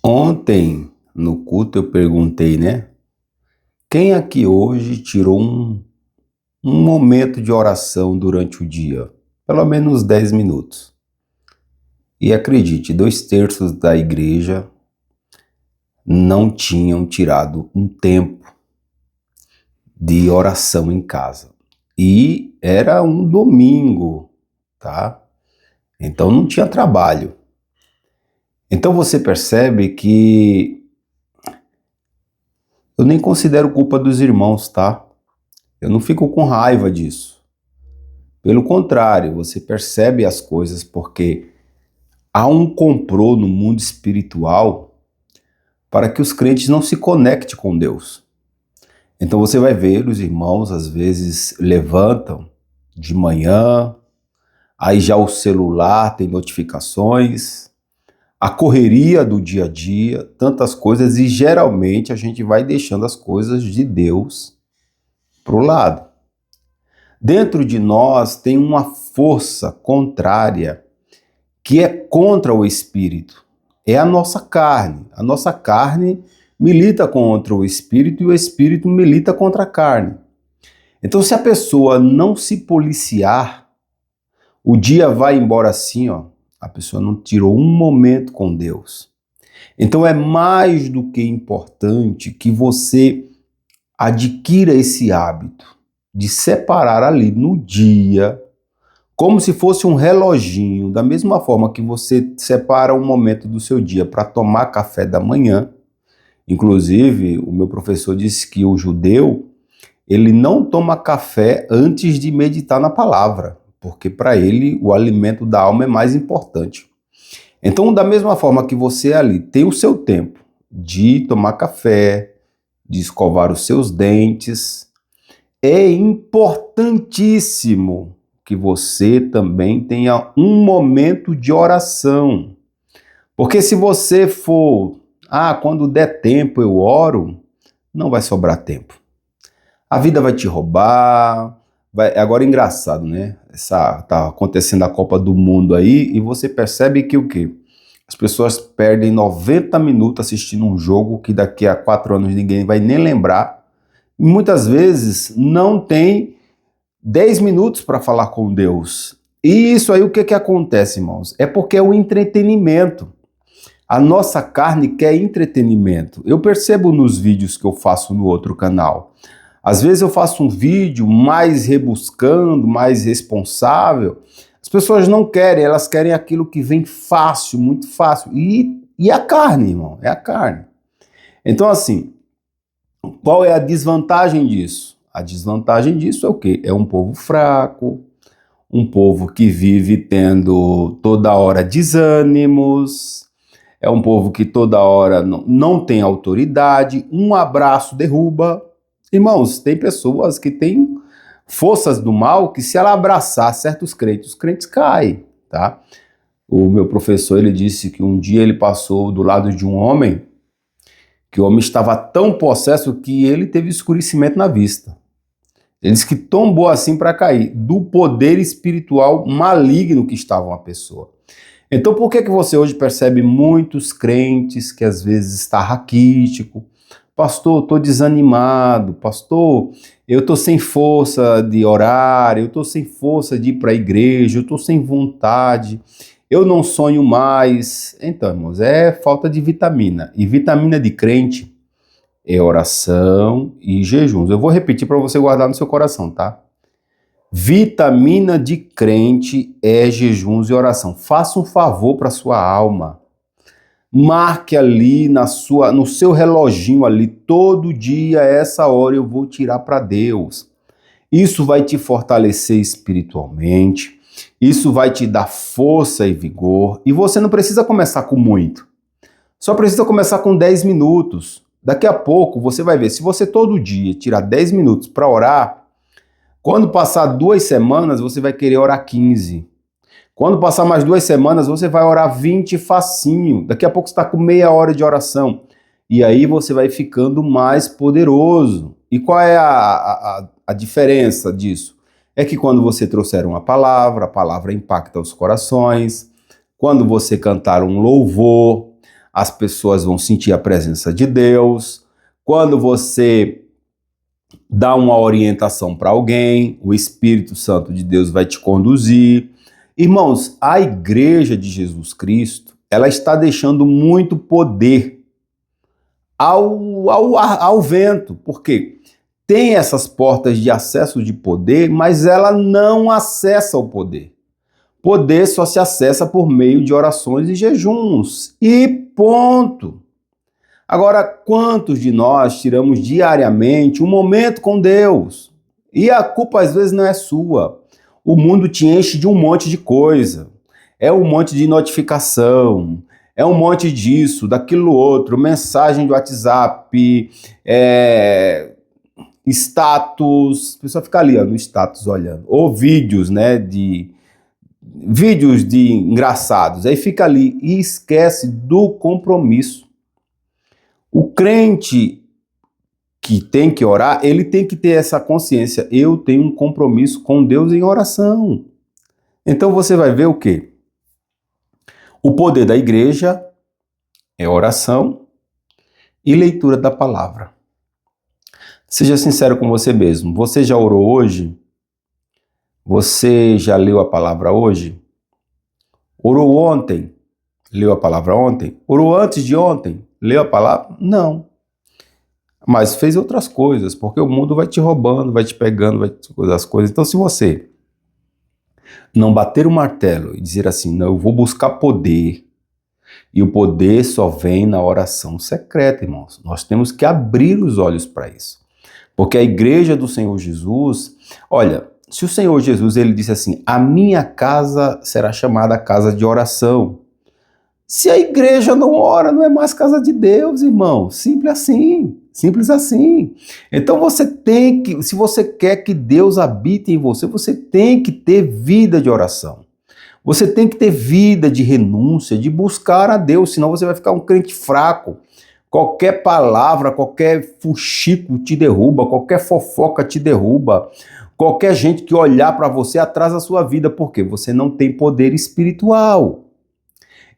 Ontem, no culto, eu perguntei, né? Quem aqui hoje tirou um momento de oração durante o dia? Pelo menos 10 minutos. E acredite, 2/3 da igreja não tinham tirado um tempo de oração em casa. E era um domingo, tá? Então não tinha trabalho. Então você percebe que eu nem considero culpa dos irmãos, tá? Eu não fico com raiva disso. Pelo contrário, você percebe as coisas porque há um complô no mundo espiritual para que os crentes não se conectem com Deus. Então você vai ver os irmãos às vezes levantam de manhã, aí já o celular tem notificações, a correria do dia a dia, tantas coisas, e geralmente a gente vai deixando as coisas de Deus para o lado. Dentro de nós tem uma força contrária que é contra o espírito. É a nossa carne. A nossa carne milita contra o espírito e o espírito milita contra a carne. Então, se a pessoa não se policiar, o dia vai embora assim, ó. A pessoa não tirou um momento com Deus. Então, é mais do que importante que você adquira esse hábito de separar ali no dia, como se fosse um reloginho, da mesma forma que você separa um momento do seu dia para tomar café da manhã. Inclusive, o meu professor disse que o judeu, ele não toma café antes de meditar na palavra, porque para ele o alimento da alma é mais importante. Então, da mesma forma que você ali tem o seu tempo de tomar café, de escovar os seus dentes, é importantíssimo que você também tenha um momento de oração. Porque se você for, quando der tempo eu oro, não vai sobrar tempo. A vida vai te roubar. Agora é engraçado, né? Tá acontecendo a Copa do Mundo aí e você percebe que o quê? As pessoas perdem 90 minutos assistindo um jogo que daqui a 4 anos ninguém vai nem lembrar. E muitas vezes não tem 10 minutos para falar com Deus. E isso aí o que acontece, irmãos? É porque é o entretenimento. A nossa carne quer entretenimento. Eu percebo nos vídeos que eu faço no outro canal. Às vezes eu faço um vídeo mais rebuscando, mais responsável. As pessoas não querem, elas querem aquilo que vem fácil, muito fácil. E a carne, irmão, é a carne. Então, assim, qual é a desvantagem disso? A desvantagem disso é o quê? É um povo fraco, um povo que vive tendo toda hora desânimos, é um povo que toda hora não tem autoridade, um abraço derruba. Irmãos, tem pessoas que têm forças do mal que se ela abraçar certos crentes, os crentes caem, tá? O meu professor, ele disse que um dia ele passou do lado de um homem, que o homem estava tão possesso que ele teve escurecimento na vista. Ele disse que tombou assim para cair, do poder espiritual maligno que estava uma pessoa. Então por que você hoje percebe muitos crentes que às vezes está raquítico? Pastor, estou desanimado. Pastor, eu estou sem força de orar, eu estou sem força de ir para a igreja, eu estou sem vontade, eu não sonho mais. Então, irmãos, é falta de vitamina. E vitamina de crente é oração e jejuns. Eu vou repetir para você guardar no seu coração, tá? Vitamina de crente é jejuns e oração. Faça um favor para sua alma. Marque ali no seu reloginho ali, todo dia, essa hora eu vou tirar para Deus. Isso vai te fortalecer espiritualmente, isso vai te dar força e vigor, e você não precisa começar com muito. Só precisa começar com 10 minutos. Daqui a pouco você vai ver, se você todo dia tirar 10 minutos para orar, quando passar 2 semanas, você vai querer orar 15. Quando passar mais 2 semanas, você vai orar 20 facinho. Daqui a pouco você está com meia hora de oração. E aí você vai ficando mais poderoso. E qual é a diferença disso? É que quando você trouxer uma palavra, a palavra impacta os corações. Quando você cantar um louvor, as pessoas vão sentir a presença de Deus. Quando você dá uma orientação para alguém, o Espírito Santo de Deus vai te conduzir. Irmãos, a igreja de Jesus Cristo, ela está deixando muito poder ao vento, porque tem essas portas de acesso de poder, mas ela não acessa o poder. Poder só se acessa por meio de orações e jejuns. E ponto. Agora, quantos de nós tiramos diariamente um momento com Deus? E a culpa às vezes não é sua. O mundo te enche de um monte de coisa. É um monte de notificação, é um monte disso, daquilo outro, mensagem de WhatsApp, status, a pessoa fica ali ó, no status olhando, ou vídeos, né, vídeos de engraçados, aí fica ali e esquece do compromisso. O crente que tem que orar, ele tem que ter essa consciência, eu tenho um compromisso com Deus em oração. Então você vai ver o quê? O poder da igreja é oração e leitura da palavra. Seja sincero com você mesmo. Você já orou hoje? Você já leu a palavra hoje? Orou ontem? Leu a palavra ontem? Orou antes de ontem? Leu a palavra? Não. Mas fez outras coisas, porque o mundo vai te roubando, vai te pegando, vai te coisar as coisas. Então, se você não bater o martelo e dizer assim, não, eu vou buscar poder, e o poder só vem na oração secreta, irmãos. Nós temos que abrir os olhos para isso. Porque a igreja do Senhor Jesus, olha, se o Senhor Jesus, ele disse assim, a minha casa será chamada casa de oração. Se a igreja não ora, não é mais casa de Deus, irmão. Simples assim, simples assim. Então você tem que, se você quer que Deus habite em você, você tem que ter vida de oração. Você tem que ter vida de renúncia, de buscar a Deus, senão você vai ficar um crente fraco. Qualquer palavra, qualquer fuxico te derruba, qualquer fofoca te derruba, qualquer gente que olhar para você atrasa a sua vida, porque você não tem poder espiritual.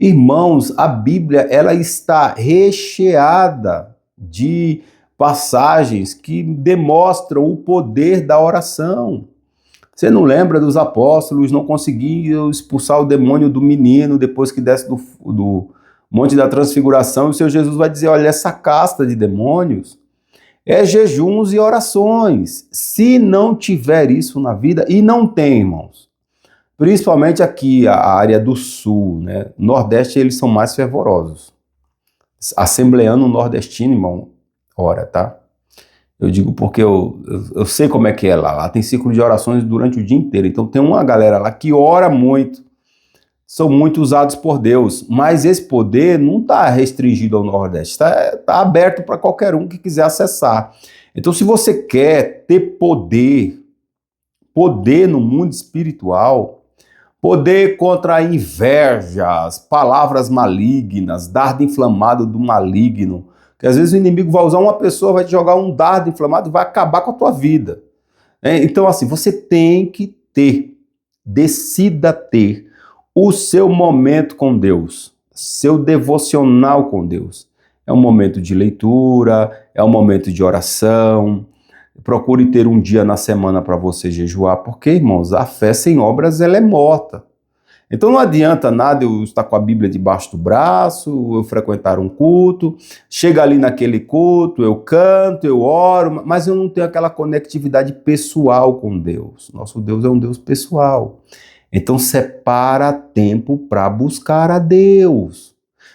Irmãos, a Bíblia ela está recheada de passagens que demonstram o poder da oração. Você não lembra dos apóstolos não conseguiam expulsar o demônio do menino depois que desce do Monte da Transfiguração, e o Senhor Jesus vai dizer, olha, essa casta de demônios é jejuns e orações. Se não tiver isso na vida, e não tem, irmãos, principalmente aqui, a área do sul, né? Nordeste, eles são mais fervorosos. Assembleano nordestino, irmão, ora, tá? Eu digo porque eu sei como é que é lá. Lá tem ciclo de orações durante o dia inteiro. Então tem uma galera lá que ora muito. São muito usados por Deus. Mas esse poder não está restringido ao Nordeste. Está aberto para qualquer um que quiser acessar. Então se você quer ter poder no mundo espiritual, poder contra a inveja, as palavras malignas, dardo inflamado do maligno, que às vezes o inimigo vai usar uma pessoa, vai te jogar um dardo inflamado e vai acabar com a tua vida. Então assim, você tem que ter, decida ter o seu momento com Deus, seu devocional com Deus. É um momento de leitura, é um momento de oração. Procure ter um dia na semana para você jejuar, porque, irmãos, a fé sem obras ela é morta. Então não adianta nada eu estar com a Bíblia debaixo do braço, eu frequentar um culto, chega ali naquele culto, eu canto, eu oro, mas eu não tenho aquela conectividade pessoal com Deus. Nosso Deus é um Deus pessoal. Então separa tempo para buscar a Deus.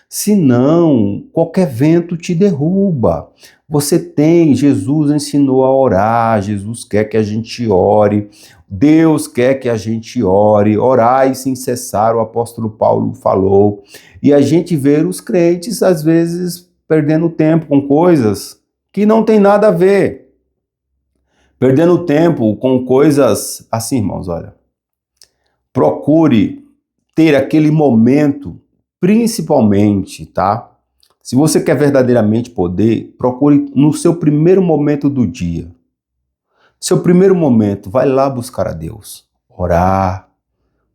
Senão, qualquer vento te derruba. Você tem, Jesus ensinou a orar, Jesus quer que a gente ore, Deus quer que a gente ore, orai sem cessar, o apóstolo Paulo falou. E a gente vê os crentes, às vezes, perdendo tempo com coisas que não tem nada a ver. Perdendo tempo com coisas assim, irmãos, olha. Procure ter aquele momento, principalmente, tá? Se você quer verdadeiramente poder, procure no seu primeiro momento do dia. Seu primeiro momento, vai lá buscar a Deus. Orar,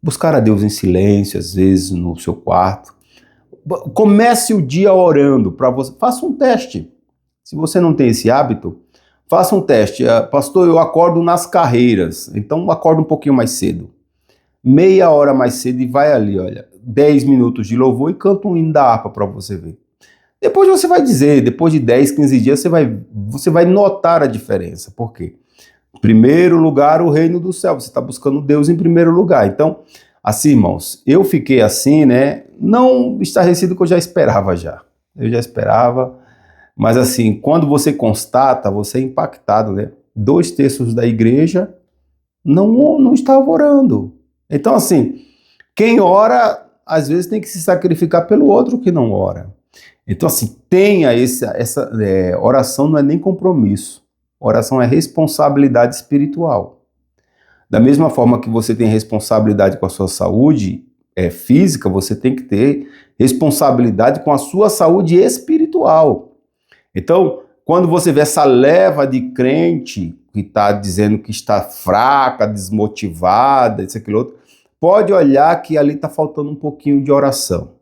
buscar a Deus em silêncio, às vezes no seu quarto. Comece o dia orando para você. Faça um teste. Se você não tem esse hábito, faça um teste. Pastor, eu acordo nas carreiras, então acorda um pouquinho mais cedo. Meia hora mais cedo e vai ali, olha, 10 minutos de louvor e canta um hino da harpa para você ver. Depois você vai dizer, depois de 10, 15 dias, você vai notar a diferença. Por quê? Em primeiro lugar, o reino do céu. Você está buscando Deus em primeiro lugar. Então, assim, irmãos, eu fiquei assim, né? Não estarrecido que eu já esperava já. Eu já esperava. Mas assim, quando você constata, você é impactado, né? 2/3 da igreja não estava orando. Então, assim, quem ora, às vezes tem que se sacrificar pelo outro que não ora. Então, assim, tenha essa oração não é nem compromisso. Oração é responsabilidade espiritual. Da mesma forma que você tem responsabilidade com a sua saúde física, você tem que ter responsabilidade com a sua saúde espiritual. Então, quando você vê essa leva de crente que está dizendo que está fraca, desmotivada, isso, aquilo outro, pode olhar que ali está faltando um pouquinho de oração.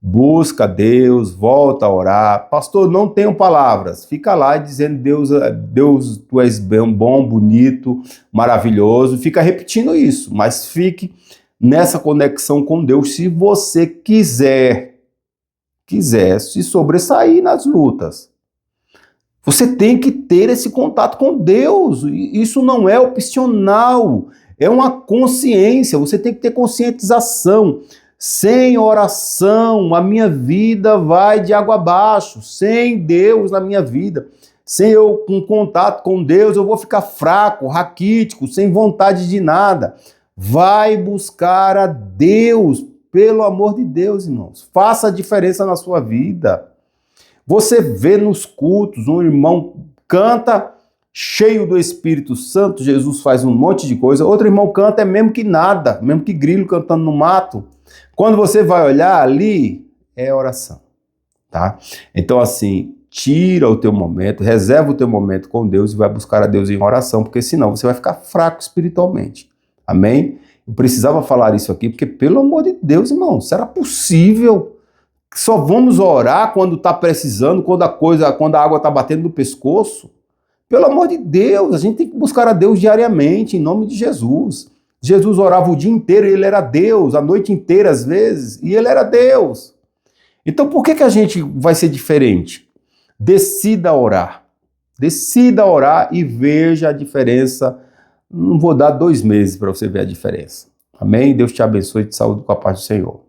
Busca Deus, volta a orar. Pastor, não tenho palavras. Fica lá dizendo, Deus, tu és bom, bonito, maravilhoso. Fica repetindo isso, mas fique nessa conexão com Deus se você quiser se sobressair nas lutas. Você tem que ter esse contato com Deus. Isso não é opcional, é uma consciência. Você tem que ter conscientização. Sem oração, a minha vida vai de água abaixo. Sem Deus na minha vida, sem eu com contato com Deus, eu vou ficar fraco, raquítico, sem vontade de nada. Vai buscar a Deus, pelo amor de Deus, irmãos. Faça a diferença na sua vida. Você vê nos cultos, um irmão canta cheio do Espírito Santo, Jesus faz um monte de coisa, outro irmão canta mesmo que nada, mesmo que grilo cantando no mato. Quando você vai olhar ali, é oração, tá? Então assim, tira o teu momento, reserva o teu momento com Deus e vai buscar a Deus em oração, porque senão você vai ficar fraco espiritualmente. Amém? Eu precisava falar isso aqui, porque pelo amor de Deus, irmão, será possível? Só vamos orar quando está precisando, quando a água está batendo no pescoço? Pelo amor de Deus, a gente tem que buscar a Deus diariamente, em nome de Jesus. Jesus orava o dia inteiro e ele era Deus, a noite inteira às vezes, e ele era Deus. Então por que a gente vai ser diferente? Decida orar e veja a diferença. Não vou dar 2 meses para você ver a diferença. Amém? Deus te abençoe e te saúde com a paz do Senhor.